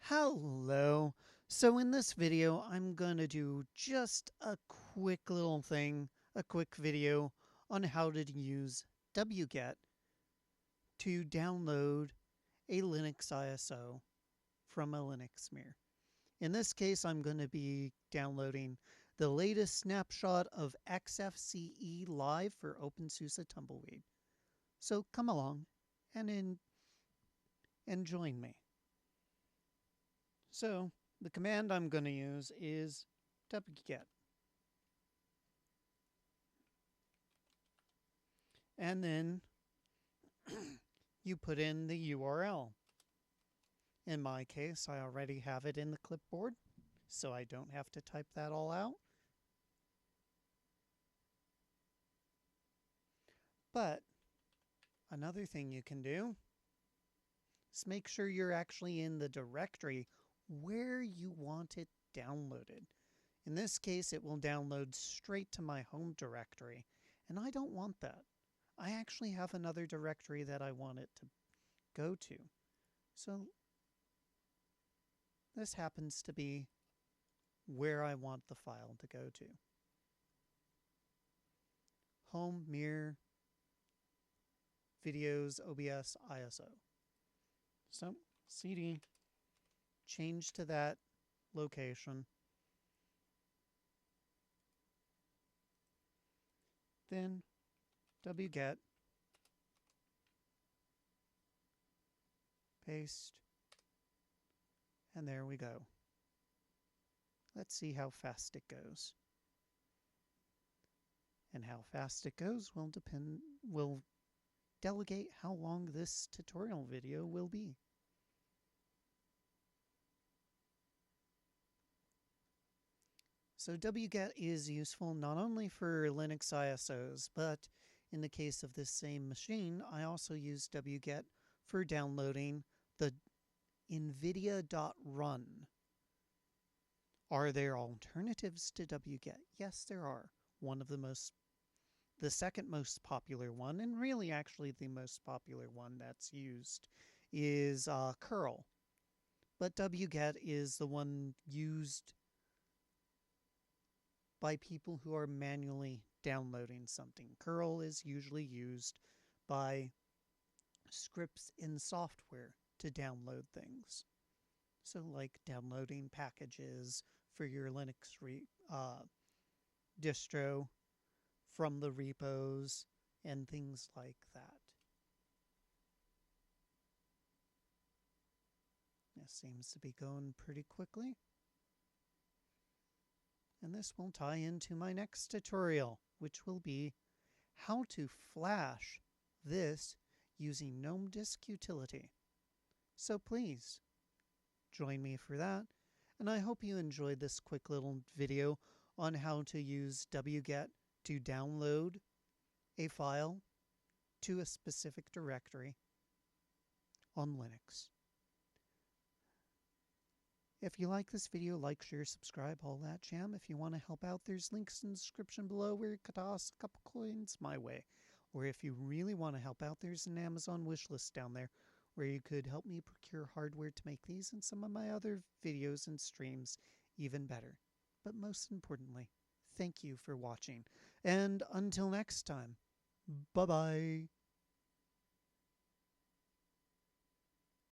Hello. So in this video, I'm going to do just a quick little thing, a quick video on how to use Wget to download a Linux ISO from a Linux mirror. In this case, I'm going to be downloading the latest snapshot of XFCE Live for OpenSUSE Tumbleweed. So come along and join me. So the command I'm going to use is wget. And then you put in the URL. In my case, I already have it in the clipboard, so I don't have to type that all out. But another thing you can do is make sure you're actually in the directory where you want it downloaded. In this case, it will download straight to my home directory, and I don't want that. I actually have another directory that I want it to go to. So this happens to be where I want the file to go to. Home, mirror, videos, OBS, ISO. So CD, change to that location. Then wget, paste, and there we go. Let's see how fast it goes. And how fast it goes will delegate how long this tutorial video will be. So Wget is useful not only for Linux ISOs, but in the case of this same machine, I also use Wget for downloading the nvidia.run. Are there alternatives to Wget? Yes, there are. The second most popular one, and really actually the most popular one that's used, is curl. But Wget is the one used by people who are manually downloading something. Curl is usually used by scripts in software to download things. So like downloading packages for your Linux distro from the repos and things like that. This seems to be going pretty quickly. And this will tie into my next tutorial, which will be how to flash this using GNOME Disk Utility. So please join me for that, and I hope you enjoyed this quick little video on how to use Wget to download a file to a specific directory on Linux. If you like this video, like, share, subscribe, all that jam. If you want to help out, there's links in the description below where you could toss a couple coins my way. Or if you really want to help out, there's an Amazon wish list down there where you could help me procure hardware to make these and some of my other videos and streams even better. But most importantly, thank you for watching. And until next time, bye-bye.